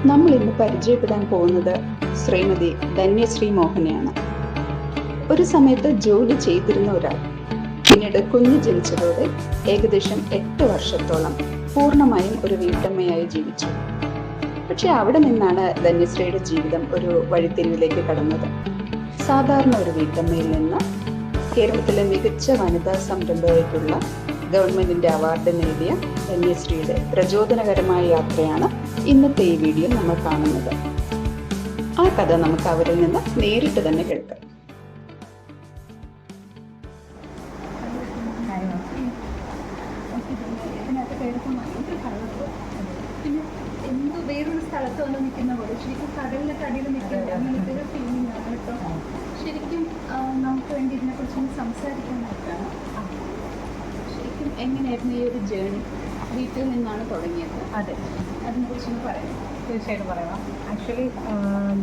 നമ്മൾ ഇന്ന് പരിചയപ്പെടാൻ പോകുന്നത് ശ്രീമതി ധന്യശ്രീ മോഹനെയാണ്. ഒരു സമയത്ത് ജോലി ചെയ്തിരുന്ന ഒരാൾ പിന്നീട് കുഞ്ഞ് ജനിച്ചതോടെ ഏകദേശം 8 വർഷത്തോളം പൂർണ്ണമായും ഒരു വീട്ടമ്മയായി ജീവിച്ചു. പക്ഷെ അവിടെ നിന്നാണ് ധന്യശ്രീയുടെ ജീവിതം ഒരു വഴിത്തിരിവിലേക്ക് കടന്നത്. സാധാരണ ഒരു വീട്ടമ്മയിൽ നിന്ന് കേരളത്തിലെ മികച്ച വനിതാ സംരംഭകയ്ക്കുള്ള ഗവൺമെന്റിന്റെ അവാർഡ് നേടിയ ധന്യശ്രീയുടെ പ്രചോദനകരമായ യാത്രയാണ് ഇന്നത്തെ ഈ വീഡിയോ നമ്മൾ കാണുന്നത്. ആ കഥ നമുക്ക് അവരിൽ നിന്ന് നേരിട്ട് തന്നെ കേൾക്കാം. എന്തോ വേറൊരു സ്ഥലത്ത് വന്ന് നിൽക്കുന്ന പോലെ ശരിക്കും കടലിനൊക്കെ അടിയിൽ നിൽക്കുന്ന അങ്ങനത്തെ ഒരു ഫീലിംഗ് ആണ് കേട്ടോ. ശരിക്കും നമുക്ക് വേണ്ടി ഇതിനെക്കുറിച്ചൊന്ന് സംസാരിക്കാനായിട്ടാണ്. ശരിക്കും എങ്ങനെയായിരുന്നു ഈ ഒരു ജേണി? വീട്ടിൽ നിന്നാണ് തുടങ്ങിയത്. അതെ, അതിനെക്കുറിച്ചൊന്ന് പറയാം. തീർച്ചയായിട്ടും പറയാം. ആക്ച്വലി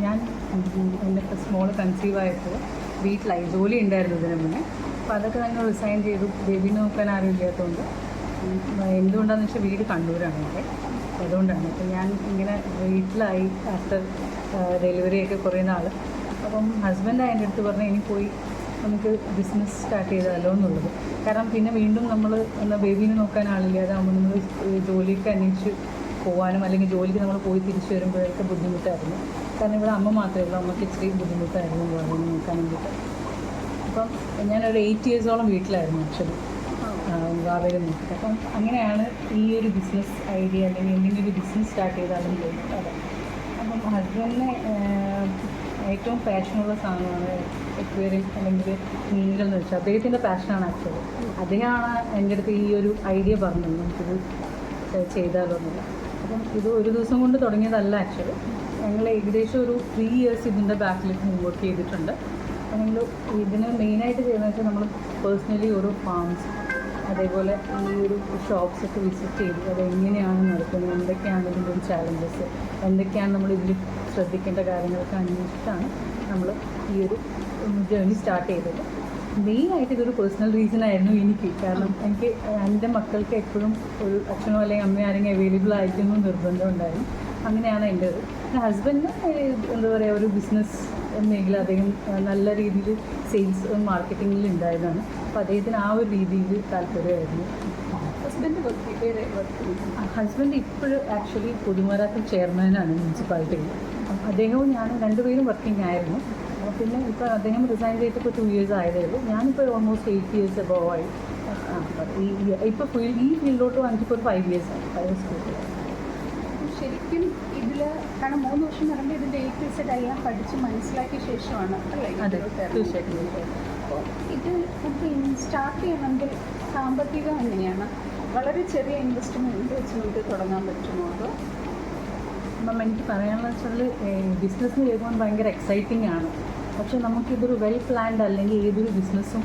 ഞാൻ എൻ്റെ സ്മോൾ കൺസീവ് ആയപ്പോൾ വീട്ടിലായി ജോലി ഉണ്ടായിരുന്നു ഇതിന് മുന്നേ. അപ്പോൾ അതൊക്കെ തന്നെ റിസൈൻ ചെയ്തു. ബേബി നോക്കാൻ ആരും ഇല്ലാത്തതുകൊണ്ട് എന്തുകൊണ്ടാണെന്ന് വെച്ചാൽ വീട് കണ്ണൂരാണ് എൻ്റെ. അതുകൊണ്ടാണ് അപ്പോൾ ഞാൻ ഇങ്ങനെ വീട്ടിലായി ആഫ്റ്റർ ഡെലിവറിയൊക്കെ കുറേ നാൾ. അപ്പം ഹസ്ബൻഡ് എൻ്റെ അടുത്ത് പറഞ്ഞാൽ ഇനി പോയി നമുക്ക് ബിസിനസ് സ്റ്റാർട്ട് ചെയ്താലോ എന്നുള്ളത്. കാരണം പിന്നെ വീണ്ടും നമ്മൾ എന്താ ബേബീനെ നോക്കാൻ ആളില്ലാതാകുമ്പോൾ നമ്മൾ ജോലിക്ക് അന്വേഷിച്ച് പോകാനും അല്ലെങ്കിൽ ജോലിക്ക് നമ്മൾ പോയി തിരിച്ചു വരുമ്പോഴൊക്കെ ബുദ്ധിമുട്ടായിരുന്നു. കാരണം ഇവിടെ അമ്മ മാത്രമേ ഉള്ളൂ. അമ്മയ്ക്ക് ഇച്ചിരി ബുദ്ധിമുട്ടായിരുന്നു വേറെ നോക്കാൻ വേണ്ടിയിട്ട്. അപ്പം ഞാനൊരു 8 ഇയേഴ്സോളം വീട്ടിലായിരുന്നു ആക്ച്വലി വാവയെ നോക്കിയിട്ട്. അപ്പം അങ്ങനെയാണ് ഈ ഒരു ബിസിനസ് ഐഡിയ അല്ലെങ്കിൽ എന്തെങ്കിലും ഒരു ബിസിനസ് സ്റ്റാർട്ട് ചെയ്താലും തോന്നുന്നത്. അതെ, അപ്പം ഹസ്ബൻഡിനെ ഏറ്റവും പാഷനുള്ള സാധനമാണ് എക്വേറിയം അല്ലെങ്കിൽ മീനുകൾ എന്ന് വെച്ചാൽ അദ്ദേഹത്തിൻ്റെ പാഷനാണ് ആക്ച്വലി. അദ്ദേഹമാണ് എൻ്റെ അടുത്ത് ഈ ഒരു ഐഡിയ പറഞ്ഞത് നമുക്കിത് ചെയ്താലോ എന്നില്ല. അപ്പം ഇത് ഒരു ദിവസം കൊണ്ട് തുടങ്ങിയതല്ല ആക്ച്വലി. ഞങ്ങൾ ഏകദേശം ഒരു 3 ഇയേഴ്സ് ഇതിൻ്റെ ബാക്കിലേക്ക് വർക്ക് ചെയ്തിട്ടുണ്ട്. അപ്പം ഞങ്ങൾ ഇതിന് മെയിനായിട്ട് ചെയ്യുന്നത് വെച്ചാൽ നമ്മൾ പേഴ്സണലി ഓരോ ഫാംസ് അതേപോലെ ഈ ഒരു ഷോപ്സൊക്കെ വിസിറ്റ് ചെയ്തു അതെങ്ങനെയാണ് നടക്കുന്നത്, എന്തൊക്കെയാണ് ഇതിൻ്റെ ഒരു ചാലഞ്ചസ്, എന്തൊക്കെയാണ് നമ്മൾ ഇതിൽ ശ്രദ്ധിക്കേണ്ട കാര്യങ്ങളൊക്കെ അന്വേഷിച്ചിട്ടാണ് നമ്മൾ ഈ ഒരു ജേർണി സ്റ്റാർട്ട് ചെയ്തത്. മെയിനായിട്ട് ഇതൊരു പേഴ്സണൽ റീസൺ ആയിരുന്നു എനിക്ക്. കാരണം എനിക്ക് എൻ്റെ മക്കൾക്ക് എപ്പോഴും ഒരു അച്ഛനോ അല്ലെങ്കിൽ അമ്മയോ ആരെങ്കിലും അവൈലബിൾ ആയിരിക്കുന്നു നിർബന്ധം ഉണ്ടായിരുന്നു. അങ്ങനെയാണ് എൻ്റെ ഒരു ഹസ്ബൻഡ് എന്താ പറയുക ഒരു ബിസിനസ് മേഖല അദ്ദേഹം നല്ല രീതിയിൽ സെയിൽസ് മാർക്കറ്റിങ്ങിൽ ഉണ്ടായതാണ്. അപ്പോൾ അദ്ദേഹത്തിന് ആ ഒരു രീതിയിൽ താല്പര്യമായിരുന്നു. ഹസ്ബൻഡ് ഇപ്പോഴും ആക്ച്വലി പൊതുമരാമത്ത് ചെയർമാനാണ് മുനിസിപ്പാലിറ്റിയിൽ. അദ്ദേഹവും ഞാനും രണ്ടുപേരും വർക്കിംഗ് ആയിരുന്നു. പിന്നെ ഇപ്പോൾ അദ്ദേഹം റിസൈൻ ചെയ്തിട്ട് ഇപ്പോൾ 2 ഇയേഴ്സ് ആയതേ ഉള്ളൂ. ഞാനിപ്പോൾ ഓൾമോസ്റ്റ് 8 ഇയേഴ്സ് എബോവ് ആയി. ഇപ്പോൾ ഈ ഫീൽഡിലോട്ട് വന്നിട്ട് ഇപ്പോൾ 5 ഇയേഴ്സ് ആയി. 5 ഇയേഴ്സ്. ശരിക്കും ഇതിൽ കാരണം 3 വർഷം പറയുമ്പോൾ ഇതിൻ്റെ A to Z എല്ലാം പഠിച്ച് മനസ്സിലാക്കിയ ശേഷമാണ് അല്ലേ? അതെ, തീർച്ചയായിട്ടും. അപ്പോൾ ഇത് നമുക്ക് സ്റ്റാർട്ട് ചെയ്യണമെങ്കിൽ സാമ്പത്തികം എങ്ങനെയാണ്? വളരെ ചെറിയ ഇൻവെസ്റ്റ്മെൻറ്റ് വെച്ച് നമുക്ക് തുടങ്ങാൻ പറ്റുമോ? അതോ അപ്പം എനിക്ക് പറയാനുള്ള വെച്ചാൽ ബിസിനസ് ചെയ്യുമ്പോൾ ഭയങ്കര എക്സൈറ്റിംഗ് ആണ്. പക്ഷേ നമുക്കിതൊരു വെൽ പ്ലാൻഡ് അല്ലെങ്കിൽ ഏതൊരു ബിസിനസ്സും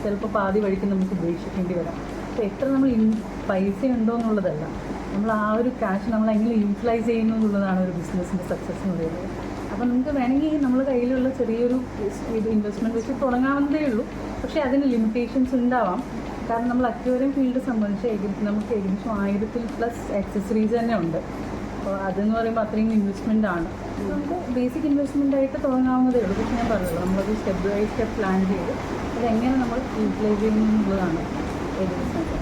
ചിലപ്പോൾ പാതി വഴിക്ക് നമുക്ക് ഉപേക്ഷിക്കേണ്ടി വരാം. അപ്പോൾ എത്ര നമ്മൾ പൈസ ഉണ്ടോ എന്നുള്ളതല്ല, നമ്മൾ ആ ഒരു ക്യാഷ് നമ്മൾ എങ്ങനെ യൂട്ടിലൈസ് ചെയ്യുന്നു എന്നുള്ളതാണ് ഒരു ബിസിനസ്സിൻ്റെ സക്സസ് എന്ന് പറയുന്നത്. അപ്പോൾ നമുക്ക് വേണമെങ്കിൽ നമ്മുടെ കയ്യിലുള്ള ചെറിയൊരു ഇത് ഇൻവെസ്റ്റ്മെൻറ്റ് വെച്ച് തുടങ്ങാവുന്നതേ ഉള്ളൂ. പക്ഷേ അതിന് ലിമിറ്റേഷൻസ് ഉണ്ടാവാം. കാരണം നമ്മൾ അക്വേറിയം ഫീൽഡ് സംബന്ധിച്ച് നമുക്ക് ഏകദേശം 1000+ ആക്സസറീസ് തന്നെ ഉണ്ട്. അപ്പോൾ അതെന്ന് പറയുമ്പോൾ അത്രയും ഇൻവെസ്റ്റ്മെൻ്റ് ആണ്. നമുക്ക് ബേസിക് ഇൻവെസ്റ്റ്മെൻ്റ് ആയിട്ട് തുടങ്ങാവുന്നതേ ഉള്ളൂ. പക്ഷേ ഞാൻ പറഞ്ഞല്ലോ നമ്മളത് സ്റ്റെപ്പ് ബൈ സ്റ്റെപ്പ് പ്ലാൻ ചെയ്ത് അതെങ്ങനെ നമ്മൾ യൂട്ടിലൈസ് ചെയ്യുന്നു എന്നുള്ളതാണ് ഏത് ബിസിനസ്.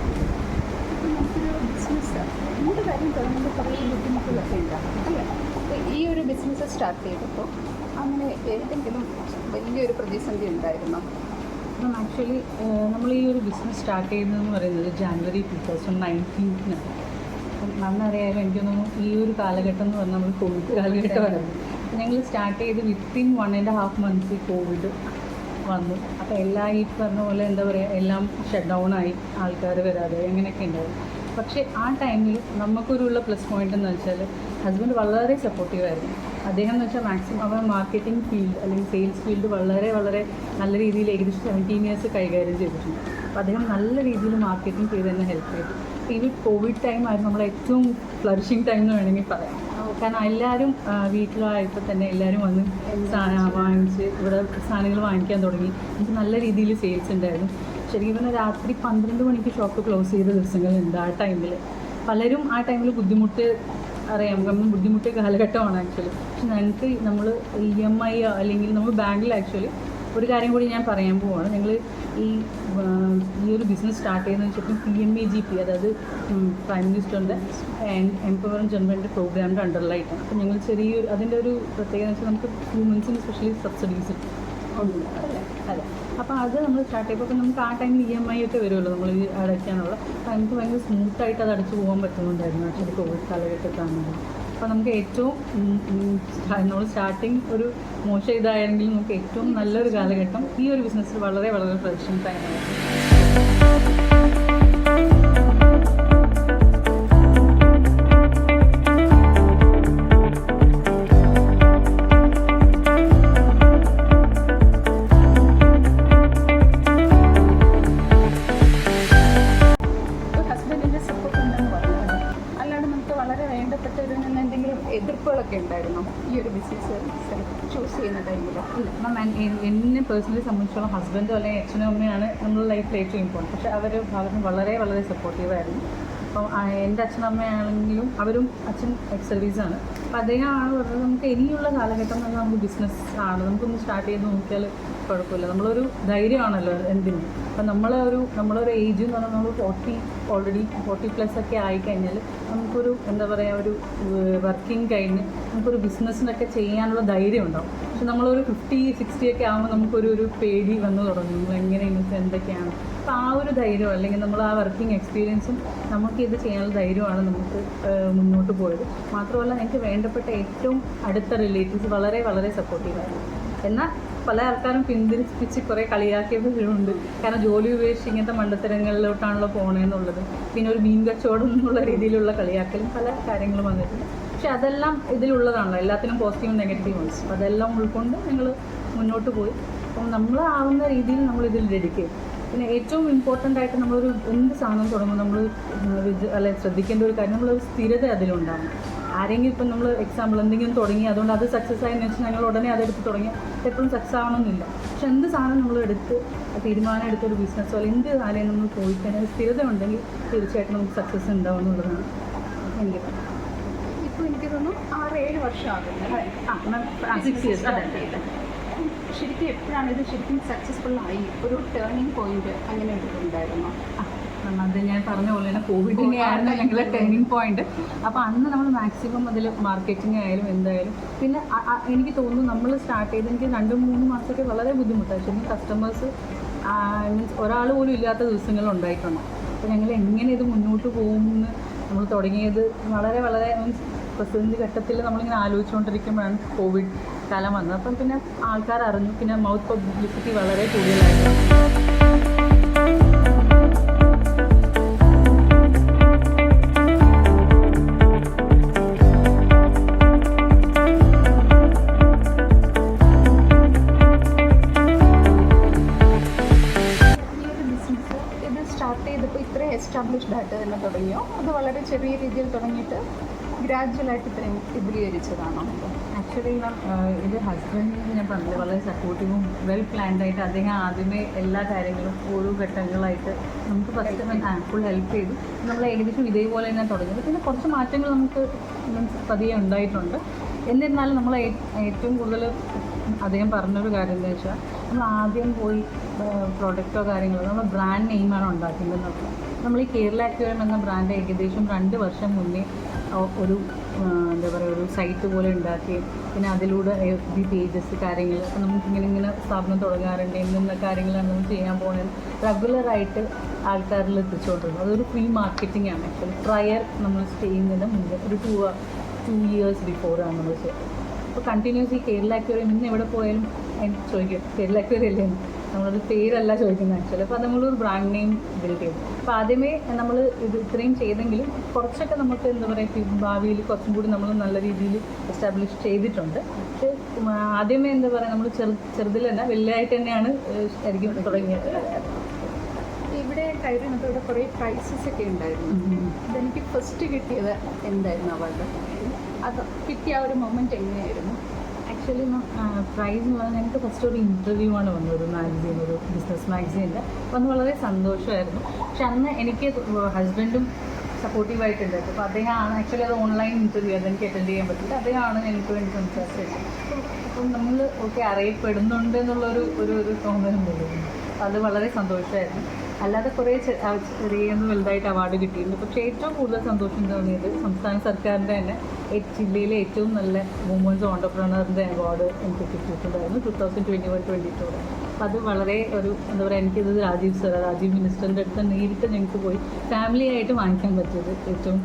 ഇപ്പോൾ നമുക്കൊരു ബിസിനസ് എന്ത് കാര്യം തുടങ്ങുമ്പോൾ കുറേ ബുദ്ധിമുട്ടുകളൊക്കെ ഉണ്ടാകും അല്ലേ? അപ്പോൾ ഈ ഒരു ബിസിനസ് സ്റ്റാർട്ട് ചെയ്തപ്പോൾ അങ്ങനെ ഏതെങ്കിലും വലിയൊരു പ്രതിസന്ധി ഉണ്ടായിരുന്നോ? അപ്പം ആക്ച്വലി നമ്മൾ ഈ ഒരു ബിസിനസ് സ്റ്റാർട്ട് ചെയ്യുന്നതെന്ന് പറയുന്നത് ജാനുവരി 2019 അപ്പം അന്നറിയാലും എനിക്ക് തോന്നുന്നു ഈ ഒരു കാലഘട്ടം എന്ന് പറഞ്ഞാൽ നമ്മൾ കോവിഡ് കാലഘട്ടമായിരുന്നു. ഞങ്ങൾ സ്റ്റാർട്ട് ചെയ്ത് വിത്തിൻ 1.5 മന്ത്സ് കോവിഡ് വന്നു. അപ്പോൾ ഈ പറഞ്ഞ പോലെ എന്താ പറയുക എല്ലാം ഷട്ട് ഡൗൺ ആയി, ആൾക്കാർ വരാതെ അങ്ങനെയൊക്കെ ഉണ്ടായിരുന്നു. പക്ഷേ ആ ടൈമിൽ നമുക്കൊരുള്ള പ്ലസ് പോയിൻ്റ് എന്ന് വെച്ചാൽ ഹസ്ബൻഡ് വളരെ സപ്പോർട്ടീവായിരുന്നു. അദ്ദേഹം എന്ന് വെച്ചാൽ മാക്സിമം അവർ മാർക്കറ്റിംഗ് ഫീൽഡ് അല്ലെങ്കിൽ സെയിൽസ് ഫീൽഡ് വളരെ വളരെ നല്ല രീതിയിൽ ഏകദേശം 17 ഇയേഴ്സ് കൈകാര്യം ചെയ്തിട്ടുണ്ട്. അപ്പോൾ അദ്ദേഹം നല്ല രീതിയിൽ മാർക്കറ്റിംഗ് ചെയ്ത് തന്നെ ഹെൽപ്പ് ചെയ്തു. ഈ കോവിഡ് ടൈം ആയിരുന്നു നമ്മളെ ഏറ്റവും ഫ്ലറിഷിങ് ടൈം എന്ന് വേണമെങ്കിൽ പറയാം. കാരണം എല്ലാവരും വീട്ടിലായപ്പോൾ തന്നെ എല്ലാവരും വന്ന് സാധനം വാങ്ങിച്ച് ഇവിടെ സാധനങ്ങൾ വാങ്ങിക്കാൻ തുടങ്ങി. നമുക്ക് നല്ല രീതിയിൽ സെയിൽസ് ഉണ്ടായിരുന്നു. ശരിക്കും പറഞ്ഞാൽ രാത്രി 12 മണിക്ക് ഷോപ്പ് ക്ലോസ് ചെയ്ത ദിവസങ്ങളുണ്ട്. ആ ടൈമിൽ പലരും ആ ടൈമിൽ ബുദ്ധിമുട്ട് അറിയാം നമ്മൾ ബുദ്ധിമുട്ടിയ കാലഘട്ടമാണ് ആക്ച്വലി. പക്ഷെ ഞങ്ങൾക്ക് നമ്മൾ EMI അല്ലെങ്കിൽ നമ്മൾ ബാങ്കിൽ ആക്ച്വലി ഒരു കാര്യം കൂടി ഞാൻ പറയാൻ പോവാണ്. ഞങ്ങൾ ഈ ഒരു ബിസിനസ് സ്റ്റാർട്ട് ചെയ്യുന്നതെന്ന് വെച്ചാൽ PMAGP, അതായത് പ്രൈം മിനിസ്റ്ററിൻ്റെ എംപവറിംഗ് ജനറലിൻ്റെ പ്രോഗ്രാമിൻ്റെ അണ്ടറിലായിട്ടാണ്. അപ്പോൾ ഞങ്ങൾ ചെറിയൊരു അതിൻ്റെ ഒരു പ്രത്യേകത വെച്ചാൽ നമുക്ക് വുമൻസിന് സ്പെഷ്യലി സബ്സിഡീസ് ഉണ്ട്. അതെ, അപ്പോൾ അത് നമ്മൾ സ്റ്റാർട്ട് ചെയ്യുമ്പോൾ നമുക്ക് ആ ടൈമിൽ EMI ഒക്കെ വരുമല്ലോ നമ്മൾ അടയ്ക്കാനുള്ള. അപ്പോൾ നമുക്ക് ഭയങ്കര സ്മൂത്തായിട്ട് അത് അടച്ചു പോകാൻ പറ്റുന്നുണ്ടായിരുന്നു ആക്ച്വലി കോവിഡ് കാലഘട്ടത്താണെങ്കിൽ. അപ്പോൾ നമുക്ക് ഏറ്റവും നമ്മൾ സ്റ്റാർട്ടിങ് ഒരു മോശം ഇതായെങ്കിലും നമുക്ക് ഏറ്റവും നല്ലൊരു കാലഘട്ടം ഈ ഒരു ബിസിനസ്സിൽ വളരെ വളരെ പ്രദർശനത്തായിരുന്നു. എതിർപ്പുകളൊക്കെ ഉണ്ടായിരുന്നു ഈ ഒരു ബിസിനസ് ചൂസ് ചെയ്യുന്ന ടൈമിൽ? ഇല്ല മാം, എന്നെ പേഴ്സണലി സംബന്ധിച്ചോളം ഹസ്ബൻഡോ അല്ലെങ്കിൽ അച്ഛനോ അമ്മയാണ് നമ്മുടെ ലൈഫിൽ ഏറ്റവും ഇമ്പോർട്ടൻറ്റ്. പക്ഷേ അവർ വളരെ വളരെ സപ്പോർട്ടീവായിരുന്നു. അപ്പോൾ എൻ്റെ അച്ഛനമ്മയാണെങ്കിലും അവരും അച്ഛൻ എക്സ് സർവീസാണ്. അപ്പോൾ അദ്ദേഹമാണ് പറഞ്ഞത് നമുക്ക് ഇനിയുള്ള കാലഘട്ടം എന്ന് നമുക്ക് ബിസിനസ് ആണ്, നമുക്കൊന്ന് സ്റ്റാർട്ട് ചെയ്ത് നോക്കിയാൽ കുഴപ്പമില്ല. നമ്മളൊരു ധൈര്യമാണല്ലോ എന്തിനും. അപ്പം നമ്മളൊരു ഏജ് എന്ന് പറഞ്ഞാൽ നമ്മൾ 40+ ഒക്കെ ആയിക്കഴിഞ്ഞാൽ നമുക്കൊരു എന്താ പറയുക ഒരു വർക്കിംഗ് കഴിഞ്ഞ് നമുക്കൊരു ബിസിനസ്സിനൊക്കെ ചെയ്യാനുള്ള ധൈര്യം ഉണ്ടാവും. പക്ഷെ നമ്മളൊരു 50-60 ഒക്കെ ആകുമ്പോൾ നമുക്കൊരു പേടി വന്നു തുടങ്ങും, നമ്മൾ എങ്ങനെയാണ് എന്തൊക്കെയാണ്. അപ്പോൾ ആ ഒരു ധൈര്യം അല്ലെങ്കിൽ നമ്മൾ ആ വർക്കിംഗ് എക്സ്പീരിയൻസും നമുക്കിത് ചെയ്യാനുള്ള ധൈര്യമാണ് നമുക്ക് മുന്നോട്ട് പോയത്. മാത്രമല്ല എനിക്ക് വേണ്ടപ്പെട്ട ഏറ്റവും അടുത്ത റിലേറ്റീവ്സ് വളരെ വളരെ സപ്പോർട്ടീവായിരുന്നു. എന്നാൽ പല ആൾക്കാരും പിന്തിരിപ്പിച്ച് കുറേ കളിയാക്കിയവരുണ്ട്. കാരണം ജോലി ഉപേക്ഷിച്ച് ഇങ്ങനത്തെ മണ്ടത്തരങ്ങളിലോട്ടാണല്ലോ പോകണമെന്നുള്ളത്. പിന്നെ ഒരു മീൻ കച്ചവടം എന്നുള്ള രീതിയിലുള്ള കളിയാക്കലും പല കാര്യങ്ങളും വന്നിട്ടുണ്ട്. പക്ഷെ അതെല്ലാം ഇതിലുള്ളതാണല്ലോ, എല്ലാത്തിനും പോസിറ്റീവും നെഗറ്റീവും ഉണ്ട്. അപ്പോൾ അതെല്ലാം ഉൾക്കൊണ്ട് ഞങ്ങൾ മുന്നോട്ട് പോയി. അപ്പം നമ്മൾ ആവുന്ന രീതിയിൽ നമ്മളിതിൽ ഡെഡിക്കേറ്റ്. പിന്നെ ഏറ്റവും ഇമ്പോർട്ടൻ്റ് ആയിട്ട് നമ്മളൊരു എന്ത് സാധനം തുടങ്ങുമ്പോൾ നമ്മൾ ശ്രദ്ധിക്കേണ്ട ഒരു കാര്യം നമ്മളൊരു സ്ഥിരത അതിലുണ്ടാകും. ആരെങ്കിലും ഇപ്പം നമ്മൾ എക്സാമ്പിൾ എന്തെങ്കിലും തുടങ്ങി അതുകൊണ്ട് അത് സക്സസ് ആയെന്ന് വെച്ചാൽ ഞങ്ങൾ ഉടനെ അതെടുത്ത് തുടങ്ങി എപ്പോഴും സക്സസ് ആവണമെന്നില്ല. പക്ഷെ എന്ത് സാധനം നമ്മൾ തീരുമാനം എടുത്തൊരു ബിസിനസ്സോ അല്ലെങ്കിൽ എന്ത് കാര്യം നമ്മൾ പോയി കഴിഞ്ഞാൽ സ്ഥിരത ഉണ്ടെങ്കിൽ തീർച്ചയായിട്ടും നമുക്ക് സക്സസ് ഉണ്ടാവും എന്നുള്ളതാണ് എനിക്ക്. ഇപ്പോൾ എനിക്ക് തോന്നുന്നു 6-7 വർഷം ആകുന്നത്. 6 years. അതെ. ശരിക്കും എപ്പോഴാണ് ഇത് ശരിക്കും സക്സസ്ഫുൾ ആയി? ഒരു ടേണിംഗ് പോയിന്റ് അങ്ങനെ ഉണ്ടായിരുന്നു? അത് ഞാൻ പറഞ്ഞ പോലെ തന്നെ കോവിഡിനെയാണ് ഞങ്ങളുടെ ടേണിംഗ് പോയിന്റ്. അപ്പോൾ അന്ന് നമ്മൾ മാക്സിമം അതിൽ മാർക്കറ്റിംഗ് ആയാലും എന്തായാലും പിന്നെ എനിക്ക് തോന്നുന്നു നമ്മൾ സ്റ്റാർട്ട് ചെയ്ത് എനിക്ക് 2-3 മാസമൊക്കെ വളരെ ബുദ്ധിമുട്ടാണ്. ശരിക്കും കസ്റ്റമേഴ്സ് മീൻസ് ഒരാൾ പോലും ഇല്ലാത്ത ദിവസങ്ങളുണ്ടായിട്ടുണ്ട്. അപ്പോൾ ഞങ്ങൾ എങ്ങനെ ഇത് മുന്നോട്ട് പോകുമെന്ന് നമ്മൾ തുടങ്ങിയത് വളരെ വളരെ മീൻസ് പ്രതിസന്ധി ഘട്ടത്തിൽ നമ്മളിങ്ങനെ ആലോചിച്ചുകൊണ്ടിരിക്കുമ്പോഴാണ് കോവിഡ് കാലം വന്നത്. അപ്പം പിന്നെ ആൾക്കാർ അറിഞ്ഞു, പിന്നെ മൗത്ത് പബ്ലിസിറ്റി വളരെ കൂടുതലായിരുന്നു. എസ്റ്റാബ്ലിഷ്ഡ് ആയിട്ട് തന്നെ തുടങ്ങിയോ അത് വളരെ ചെറിയ രീതിയിൽ തുടങ്ങിയിട്ട് ഗ്രാജുവലായിട്ട് ഇത്രയും വിപുലീകരിച്ചതാണോ? ആക്ച്വലി ഇത് ഹസ്ബൻഡ് ഞാൻ പറഞ്ഞത് വളരെ സപ്പോർട്ടീവും വെൽ പ്ലാൻഡ് ആയിട്ട് അദ്ദേഹം ആദ്യമേ എല്ലാ കാര്യങ്ങളും ഓരോ ഘട്ടങ്ങളായിട്ട് നമുക്ക് ഫസ്റ്റ് ഫുൾ ഹെൽപ്പ് ചെയ്തു. നമ്മൾ ഏകദേശം ഇതേപോലെ തന്നെ തുടങ്ങിയത്. പിന്നെ കുറച്ച് മാറ്റങ്ങൾ നമുക്ക് പതിയെ ഉണ്ടായിട്ടുണ്ട്. എന്നിരുന്നാലും നമ്മൾ ഏറ്റവും കൂടുതൽ അദ്ദേഹം പറഞ്ഞൊരു കാര്യം എന്താ വെച്ചാൽ നമ്മൾ ആദ്യം പോയി പ്രൊഡക്റ്റോ കാര്യങ്ങളോ നമ്മൾ ബ്രാൻഡ് നെയിമാണ് ഉണ്ടാക്കുന്നത്. നമ്മൾ ഈ കേരള അക്വേറിയം എന്ന ബ്രാൻഡ് ഏകദേശം 2 വർഷം മുന്നേ ഒരു എന്താ പറയുക ഒരു സൈറ്റ് പോലെ ഉണ്ടാക്കി പിന്നെ അതിലൂടെ FB പേജസ് കാര്യങ്ങൾ അപ്പോൾ നമുക്കിങ്ങനെ സ്ഥാപനം തുടങ്ങാറുണ്ട് എന്നുള്ള കാര്യങ്ങളാണ് നമ്മൾ ചെയ്യാൻ പോകുന്നത് റെഗുലറായിട്ട് ആൾക്കാരിൽ എത്തിച്ചുകൊണ്ടിരുന്നത്. അതൊരു ഫ്രീ മാർക്കറ്റിംഗ് ആണ്. ആക്ച്വലി പ്രയർ നമ്മൾ ചെയ്യുന്നതിന് മുന്നേ ഒരു 2 years ബിഫോറാണ് നമ്മൾ ചെയ്യുന്നത്. അപ്പോൾ കണ്ടിന്യൂസ് ഈ കേരള അക്വേറിയം ഇന്ന് എവിടെ പോയാലും ചോദിക്കും കേരള അക്വേറിയം അല്ലേ, നമ്മളൊരു പേരല്ല ചോദിക്കുന്നത് ആക്ച്വലി. അപ്പോൾ അത് നമ്മളൊരു ബ്രാൻഡ് നെയിം ബിൽഡ് ചെയ്തു. അപ്പോൾ ആദ്യമേ നമ്മൾ ഇത് ഇത്രയും ചെയ്തെങ്കിലും കുറച്ചൊക്കെ നമുക്ക് എന്താ പറയുക ഭാവിയിൽ കുറച്ചും കൂടി നമ്മൾ നല്ല രീതിയിൽ എസ്റ്റാബ്ലിഷ് ചെയ്തിട്ടുണ്ട്. പക്ഷേ ആദ്യമേ എന്താ പറയുക നമ്മൾ ചെറുതിൽ തന്നെ വലിയതായിട്ട് തന്നെയാണ് ശരിക്കും തുടങ്ങിയത്. ഇവിടെ കയറുന്നത് ഇവിടെ കുറേ പ്രൈസസ് ഒക്കെ ഉണ്ടായിരുന്നു. ഇതെനിക്ക് ഫസ്റ്റ് കിട്ടിയത് എന്തായിരുന്നു അവാർഡ്? അത് കിട്ടിയ ഒരു മൊമെൻറ്റ് എങ്ങനെയായിരുന്നു? ആക്ച്വലി പ്രൈസ് എന്ന് പറഞ്ഞാൽ ഞങ്ങൾക്ക് ഫസ്റ്റ് ഒരു ഇൻ്റർവ്യൂ ആണ് വന്നത് ഒരു മാഗസീൻ, ഒരു ബിസിനസ് മാഗസീനിൽ. അപ്പോൾ അന്ന് വളരെ സന്തോഷമായിരുന്നു. പക്ഷെ അന്ന് എനിക്ക് ഹസ്ബൻഡും സപ്പോർട്ടീവായിട്ടുണ്ട്. അപ്പോൾ അദ്ദേഹമാണ് ആക്ച്വലി അത് ഓൺലൈൻ ഇൻ്റർവ്യൂ, അതെനിക്ക് അറ്റൻഡ് ചെയ്യാൻ പറ്റില്ല. അദ്ദേഹമാണ് എനിക്ക് വേണ്ടി സംസാരിച്ചത്. അപ്പം നമ്മൾ അറിയപ്പെടുന്നുണ്ട് എന്നുള്ളൊരു ഒരു തോന്നലുണ്ടല്ലോ, അത് വളരെ സന്തോഷമായിരുന്നു. അല്ലാതെ കുറേ ചെറിയൊന്നും വലുതായിട്ട് അവാർഡ് കിട്ടിയിരുന്നു. പക്ഷേ ഏറ്റവും കൂടുതൽ സന്തോഷം തോന്നിയത് സംസ്ഥാന സർക്കാരിൻ്റെ തന്നെ ജില്ലയിലെ ഏറ്റവും നല്ല വുമൻസ് ഓണ്ടർപ്രണറിൻ്റെ അവാർഡ് എനിക്ക് കിട്ടിയിട്ടുണ്ടായിരുന്നു 2021-22. അപ്പോൾ അത് വളരെ എന്താ പറയുക, എനിക്കിത് രാജീവ് മിനിസ്റ്ററിൻ്റെ അടുത്ത് നേരിട്ട് ഞങ്ങൾക്ക് പോയി ഫാമിലി ആയിട്ട് വാങ്ങിക്കാൻ പറ്റിയത് ഏറ്റവും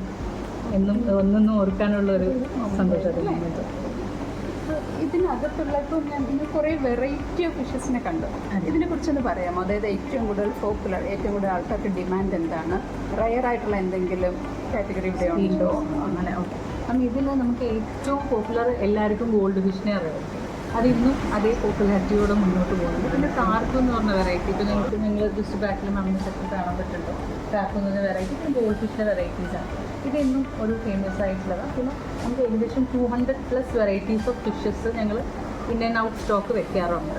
ഒന്നും ഓർക്കാനുള്ളൊരു സന്തോഷമായിരുന്നു മൊമെൻറ്റ്. ഇതിനകത്തുള്ള ഇപ്പോൾ ഞാൻ ഇന്ന് കുറേ വെറൈറ്റി ഓഫ് ഫിഷസിനെ കണ്ടു. ഇതിനെക്കുറിച്ചൊന്ന് പറയാമോ? അതായത് ഏറ്റവും കൂടുതൽ പോപ്പുലർ, ഏറ്റവും കൂടുതൽ ആൾക്കാർക്ക് ഡിമാൻഡ് എന്താണ്? റയർ ആയിട്ടുള്ള എന്തെങ്കിലും കാറ്റഗറി ഇവിടെ ഉണ്ടോ? അങ്ങനെ ഓക്കെ. അപ്പം ഇതിൽ നമുക്ക് ഏറ്റവും പോപ്പുലർ എല്ലാവർക്കും ഗോൾഡ് ഫിഷിനെ അറിയാം. അതിന്നും അതേ പോപ്പുലാരിറ്റിയോടെ മുന്നോട്ട് പോകുന്നുണ്ട്. പിന്നെ കാർപ്പ് എന്ന് പറഞ്ഞ വെറൈറ്റി, ഇപ്പോൾ നിങ്ങൾ ജസ്റ്റ് ബാക്കിൽ നമ്മുടെ സെക്ടർ കാണാൻ പറ്റുന്നുണ്ടോ? കാർപ്പ് എന്ന് പറഞ്ഞ വെറൈറ്റി പിന്നെ ഗോൾഡ് ഫിഷിൻ്റെ വെറൈറ്റീസാണ്. ഇതെന്നും ഒരു ഫേമസ് ആയിട്ടുള്ളതാണ്. പിന്നെ നമുക്ക് ഏകദേശം 200+ വെറൈറ്റീസ് ഓഫ് ഫിഷസ് ഞങ്ങൾ ഇൻ ആൻഡ് ഔട്ട് സ്റ്റോക്ക് വെക്കാറുണ്ട്.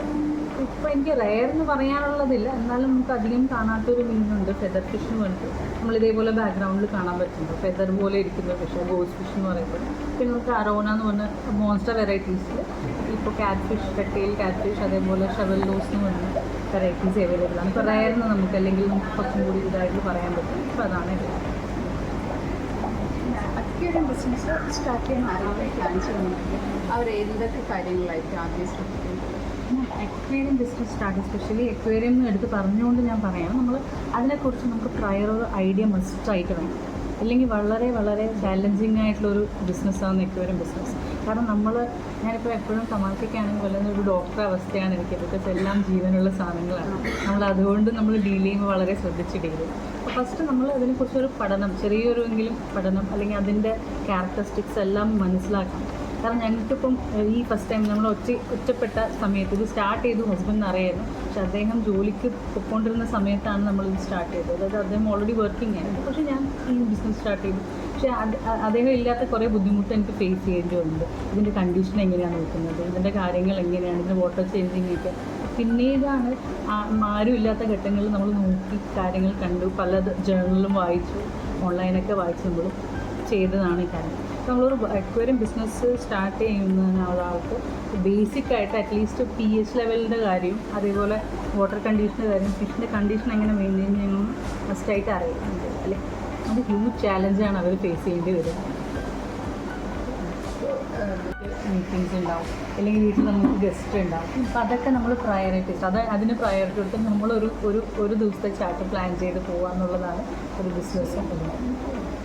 ഇപ്പോൾ എനിക്ക് റെയർ എന്ന് പറയാനുള്ളതില്ല, എന്നാലും നമുക്ക് അധികം കാണാത്തൊരു മീനുണ്ട്, ഫെദർ ഫിഷ് എന്ന് പറഞ്ഞിട്ട്. നമ്മളിതേപോലെ ബാക്ക്ഗ്രൗണ്ടിൽ കാണാൻ പറ്റുന്നുണ്ട്, ഫെദർ പോലെ ഇരിക്കുന്ന ഫിഷ്, ഗോസ് ഫിഷ് എന്ന് പറയുമ്പോൾ. പിന്നെ നമുക്ക് അറോന എന്ന് പറഞ്ഞ മോൺസ്റ്റർ വെറൈറ്റീസിൽ ഇപ്പോൾ ക്യാറ്റ് ഫിഷ്, കട്ടയിൽ ക്യാറ്റ് ഫിഷ്, അതേപോലെ ഷവൽ ലോസ് എന്ന് പറഞ്ഞ വെറൈറ്റീസ് അവൈലബിൾ ആണ്. ഇപ്പോൾ റെയറിന് നമുക്ക് അല്ലെങ്കിൽ നമുക്ക് കുറച്ചും കൂടി ഇതായിട്ട് പറയാൻ പറ്റും. ഇപ്പോൾ അതാണ് അക്വേറിയം ബിസിനസ് സ്റ്റാർട്ട് ചെയ്യാൻ ആരെങ്കിലും പ്ലാൻ ചെയ്യുന്നുണ്ടെങ്കിൽ അവർ എന്തൊക്കെ കാര്യങ്ങളായിരിക്കും ആദ്യം ശ്രദ്ധിക്കുന്നത്? Aquarium business start, especially aquarium എന്ന് എടുത്ത് പറഞ്ഞുകൊണ്ട് ഞാൻ പറയാം, നമ്മൾ അതിനെക്കുറിച്ച് നമുക്ക് പ്രയർ ഐഡിയ മസ്റ്റായിട്ട് വേണം. ഇല്ലെങ്കിൽ വളരെ വളരെ ചാലഞ്ചിങ് ആയിട്ടുള്ളൊരു ബിസിനസ്സാണ് അക്വേറിയം ബിസിനസ്. കാരണം ഞാനിപ്പോൾ എപ്പോഴും തമാശയ്ക്കാണെങ്കിൽ വല്ല ഒരു ഡോക്ടർ അവസ്ഥയാണ് എനിക്ക്, ബിക്കോസ് എല്ലാം ജീവനുള്ള സാധനങ്ങളാണ്. അതുകൊണ്ട് നമ്മൾ ഡീൽ ചെയ്യുമ്പോൾ വളരെ ശ്രദ്ധിച്ച് ഡീൽ ചെയ്യും. അപ്പോൾ ഫസ്റ്റ് നമ്മൾ അതിനെക്കുറിച്ചൊരു പഠനം, ചെറിയൊരുവെങ്കിലും പഠനം, അല്ലെങ്കിൽ അതിൻ്റെ ക്യാരക്ടറിസ്റ്റിക്സ് എല്ലാം മനസ്സിലാക്കണം. കാരണം ഞങ്ങൾക്കിപ്പം ഈ ഫസ്റ്റ് ടൈം നമ്മൾ ഒറ്റപ്പെട്ട സമയത്ത് ഇത് സ്റ്റാർട്ട് ചെയ്തു, ഹസ്ബൻഡിന് അറിയായിരുന്നു. പക്ഷെ അദ്ദേഹം ജോലിക്ക് പൊയ്ക്കൊണ്ടിരുന്ന സമയത്താണ് നമ്മളിത് സ്റ്റാർട്ട് ചെയ്തത്. അതായത് അദ്ദേഹം ഓൾറെഡി വർക്കിംഗ് ആയിരുന്നു. പക്ഷേ ഞാൻ ഈ ബിസിനസ് സ്റ്റാർട്ട് ചെയ്തു. പക്ഷേ അദ്ദേഹം ഇല്ലാത്ത കുറേ ബുദ്ധിമുട്ട് എനിക്ക് ഫേസ് ചെയ്യേണ്ടി വന്നിട്ടുണ്ട്. ഇതിൻ്റെ കണ്ടീഷൻ എങ്ങനെയാണ് നോക്കുന്നത്, ഇതിൻ്റെ കാര്യങ്ങൾ എങ്ങനെയാണ്, ഇതിൻ്റെ വാട്ടർ ചേഞ്ചിങ് ഒക്കെ. പിന്നീടാണ് ആരും ഇല്ലാത്ത ഘട്ടങ്ങളിൽ നമ്മൾ നോക്കി കാര്യങ്ങൾ കണ്ടു, പല ജേർണലും വായിച്ചു, ഓൺലൈനൊക്കെ വായിച്ചുമ്പോഴും ചെയ്തതാണ് ഈ കാര്യം. നമ്മളൊരു അക്വേറിയം ബിസിനസ് സ്റ്റാർട്ട് ചെയ്യുന്ന ഒരാൾക്ക് ബേസിക്കായിട്ട് അറ്റ്ലീസ്റ്റ് pH ലെവലിൻ്റെ കാര്യം, അതേപോലെ വാട്ടർ കണ്ടീഷൻ്റെ കാര്യം, ഫിഷിൻ്റെ കണ്ടീഷൻ എങ്ങനെ മെയിൻറ്റെയിൻ ചെയ്യണമെന്ന് മസ്റ്റായിട്ട് അറിയുന്നുണ്ട്. അല്ലേ, അത് ഹ്യൂജ് ചാലഞ്ചാണ് അവർ ഫേസ് ചെയ്യേണ്ടി വരുന്നത്. മീറ്റിങ്സ് ഉണ്ടാവും, അല്ലെങ്കിൽ വീട്ടിൽ നമുക്ക് ഗസ്റ്റ് ഉണ്ടാവും. അപ്പോൾ അതൊക്കെ നമ്മൾ പ്രയോറിറ്റൈസ്, അതിന് പ്രയോറിറ്റി കൊടുത്ത് നമ്മളൊരു ദിവസത്തെ ചാർട്ട് പ്ലാൻ ചെയ്ത് പോകുക എന്നുള്ളതാണ് ഒരു ബിസിനസ്.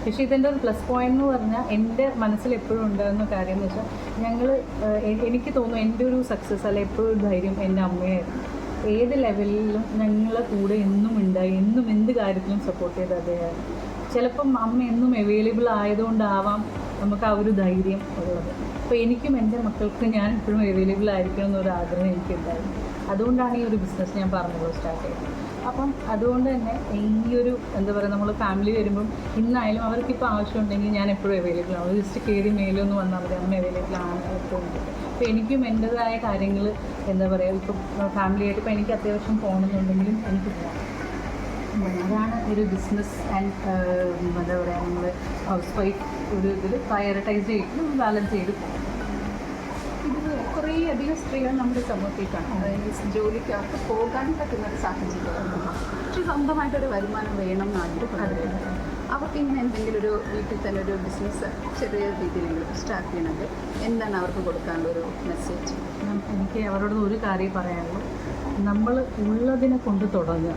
പക്ഷേ ഇതിൻ്റെ ഒരു പ്ലസ് പോയിന്റ് എന്ന് പറഞ്ഞാൽ എൻ്റെ മനസ്സിൽ എപ്പോഴും ഉണ്ടാകുന്ന കാര്യം എന്ന് വെച്ചാൽ എനിക്ക് തോന്നുന്നു എൻ്റെ ഒരു സക്സസ് അല്ല എപ്പോഴും ധൈര്യം എൻ്റെ അമ്മയായിരുന്നു. ഏത് ലെവലിലും ഞങ്ങളെ കൂടെ എന്നും ഉണ്ടായി, എന്നും എന്ത് കാര്യത്തിലും സപ്പോർട്ട് ചെയ്ത് അദ്ദേഹമായിരുന്നു. ചിലപ്പം അമ്മ എന്നും അവൈലബിൾ ആയതുകൊണ്ടാവാം നമുക്ക് ആ ഒരു ധൈര്യം ഉള്ളത്. അപ്പോൾ എനിക്കും എൻ്റെ മക്കൾക്ക് ഞാൻ എപ്പോഴും അവൈലബിൾ ആയിരിക്കണം എന്നൊരു ആഗ്രഹം എനിക്കുണ്ടായിരുന്നു. അതുകൊണ്ടാണ് ഈ ഒരു ബിസിനസ് ഞാൻ പറഞ്ഞത് സ്റ്റാർട്ട് ചെയ്തത്. അപ്പം അതുകൊണ്ട് തന്നെ ഈ ഒരു എന്താ പറയുക, നമ്മൾ ഫാമിലി വരുമ്പം ഇന്നായാലും അവർക്കിപ്പോൾ ആവശ്യമുണ്ടെങ്കിൽ ഞാൻ എപ്പോഴും അവൈലബിൾ ആണ്. ജസ്റ്റ് കയറി മെയിലൊന്ന് വന്നാൽ മതി, അമ്മ അവൈലബിൾ ആണ് എപ്പോഴും. അപ്പോൾ എനിക്കും എൻ്റേതായ കാര്യങ്ങൾ എന്താ പറയുക, ഇപ്പം ഫാമിലിയായിട്ട് ഇപ്പോൾ എനിക്ക് അത്യാവശ്യം പോകണമെന്നുണ്ടെങ്കിലും എനിക്ക് പോകാം. അതാണ് ഒരു ബിസിനസ് ആൻഡ് എന്താ പറയുക, നമ്മൾ ഹൗസ് വൈഫ് ഒരു ഇതിൽ പ്രയോറിറ്റൈസ് ചെയ്തിട്ട് ബാലൻസ് ചെയ്ത് പോകും. ഇത് കുറേ അധികം സ്ത്രീകൾ നമ്മുടെ സമൂഹത്തിൽ കാണും. അതായത് ജോലിക്ക് അവർക്ക് പോകാൻ പറ്റുന്നൊരു സാഹചര്യമാണ്, പക്ഷേ സ്വന്തമായിട്ടൊരു വരുമാനം വേണം എന്ന് ആഗ്രഹമുണ്ട്. അവർക്ക് ഇങ്ങനെ എന്തെങ്കിലും ഒരു വീട്ടിൽ തന്നെ ഒരു ബിസിനസ് ചെറിയ രീതിയിലെങ്കിലും സ്റ്റാർട്ട് ചെയ്യണമെങ്കിൽ എന്താണ് അവർക്ക് കൊടുക്കാനുള്ള ഒരു മെസ്സേജ്? എനിക്ക് അവരോട് ഒരു കാര്യം പറയാനുള്ളൂ, നമ്മൾ ഉള്ളതിനെ കൊണ്ട് തുടങ്ങുക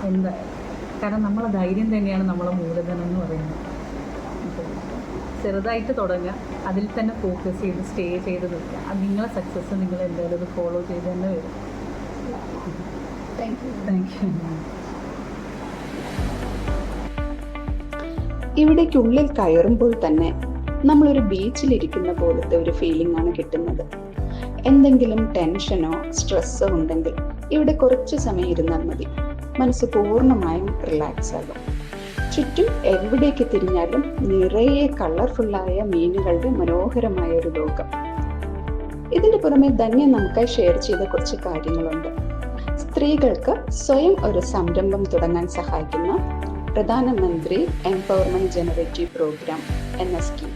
എന്തായാലും. കാരണം നമ്മളെ ധൈര്യം തന്നെയാണ് നമ്മളെ മൂലധനം എന്ന് പറയുന്നത്. ചെറുതായിട്ട് തുടങ്ങുക, അതിൽ തന്നെ ഫോക്കസ് ചെയ്ത് സ്റ്റേ ചെയ്ത് നിൽക്കുക. അത് നിങ്ങളെ സക്സസ് നിങ്ങൾ എന്തായാലും അത് ഫോളോ ചെയ്ത് തന്നെ വരും. Thank you. ഇവിടേക്കുള്ളിൽ കയറുമ്പോൾ തന്നെ നമ്മളൊരു ബീച്ചിലിരിക്കുന്ന പോലത്തെ ഒരു ഫീലിംഗ് ആണ് കിട്ടുന്നത്. എന്തെങ്കിലും ടെൻഷനോ സ്ട്രെസ്സോ ഉണ്ടെങ്കിൽ ഇവിടെ കുറച്ച് സമയം ഇരുന്നാൽ മതി, മനസ്സ് പൂർണ്ണമായും റിലാക്സ് ആകും. ചുറ്റും എവിടേക്ക് തിരിഞ്ഞാലും നിറയെ കളർഫുള്ളായ മീനുകളുടെ മനോഹരമായ ഒരു ലോകം. ഇതിന് പുറമെ ധന്യ നമുക്കായി ഷെയർ ചെയ്ത കുറച്ച് കാര്യങ്ങളുണ്ട്. സ്ത്രീകൾക്ക് സ്വയം ഒരു സംരംഭം തുടങ്ങാൻ സഹായിക്കുന്ന പ്രധാനമന്ത്രി എംപവർമെന്റ് ജനറേറ്റീവ് പ്രോഗ്രാം എന്ന സ്കീം.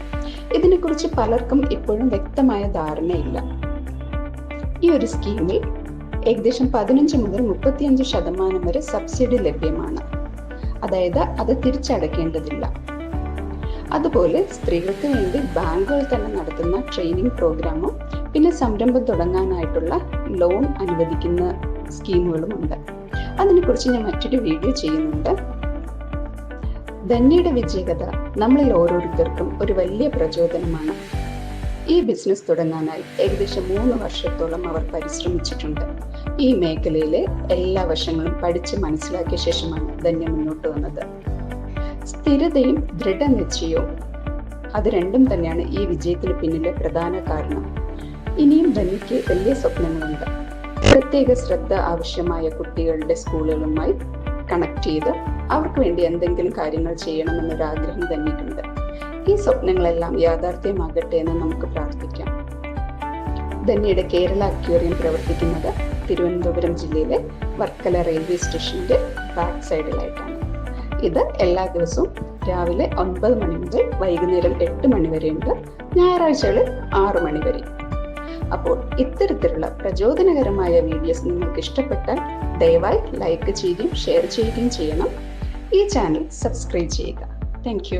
ഇതിനെക്കുറിച്ച് പലർക്കും ഇപ്പോഴും വ്യക്തമായ ധാരണയില്ല. ഈ ഒരു സ്കീമിൽ ഏകദേശം 15 മുതൽ 35% വരെ സബ്സിഡി ലഭ്യമാണ്. അതായത് അത് തിരിച്ചടയ്ക്കേണ്ടതില്ല. അതുപോലെ സ്ത്രീകൾക്ക് വേണ്ടി ബാങ്കുകൾ തന്നെ നടത്തുന്ന ട്രെയിനിങ് പ്രോഗ്രാമും പിന്നെ സംരംഭം തുടങ്ങാനായിട്ടുള്ള ലോൺ അനുവദിക്കുന്ന സ്കീമുകളുമുണ്ട്. അതിനെക്കുറിച്ച് ഞാൻ മറ്റൊരു വീഡിയോ ചെയ്യുന്നുണ്ട്. ധന്യയുടെ വിജയകഥ നമ്മളിൽ ഓരോരുത്തർക്കും ഒരു വലിയ പ്രചോദനമാണ്. ഈ ബിസിനസ് തുടങ്ങാനായി ഏകദേശം 3 വർഷത്തോളം അവർ പരിശ്രമിച്ചിട്ടുണ്ട്. ഈ മേഖലയിലെ എല്ലാ വശങ്ങളും പഠിച്ച് മനസ്സിലാക്കിയ ശേഷമാണ് ധന്യ മുന്നോട്ട് വന്നത്. സ്ഥിരതയും ദൃഢനിശ്ചയവും അത് രണ്ടും തന്നെയാണ് ഈ വിജയത്തിന് പിന്നിലെ പ്രധാന കാരണം. ഇനിയും ധന്യയ്ക്ക് വലിയ സ്വപ്നങ്ങളുണ്ട്. പ്രത്യേക ശ്രദ്ധ ആവശ്യമായ കുട്ടികളുടെ സ്കൂളുകളുമായി കണക്ട് ചെയ്ത് അവർക്ക് വേണ്ടി എന്തെങ്കിലും കാര്യങ്ങൾ ചെയ്യണമെന്നൊരാഗ്രഹം ധന്യക്കുണ്ട്. ഈ സ്വപ്നങ്ങളെല്ലാം യാഥാർത്ഥ്യമാകട്ടെ എന്ന് നമുക്ക് പ്രാർത്ഥിക്കാം. ധന്യയുടെ കേരള അക്വേറിയം പ്രവർത്തിക്കുന്നത് തിരുവനന്തപുരം ജില്ലയിലെ വർക്കല റെയിൽവേ സ്റ്റേഷന്റെ ബാക്ക് സൈഡിലായിട്ടാണ്. ഇത് എല്ലാ ദിവസവും രാവിലെ 9 മണി മുതൽ വൈകുന്നേരം 8 മണി വരെയുണ്ട്. ഞായറാഴ്ചകളിൽ 6 മണി വരെ. അപ്പോൾ ഇത്തരത്തിലുള്ള പ്രചോദനകരമായ വീഡിയോസ് നിങ്ങൾക്ക് ഇഷ്ടപ്പെട്ടാൽ ദയവായി ലൈക്ക് ചെയ്യുകയും ഷെയർ ചെയ്യുകയും ചെയ്യണം. ഈ ചാനൽ സബ്സ്ക്രൈബ് ചെയ്യുക. താങ്ക്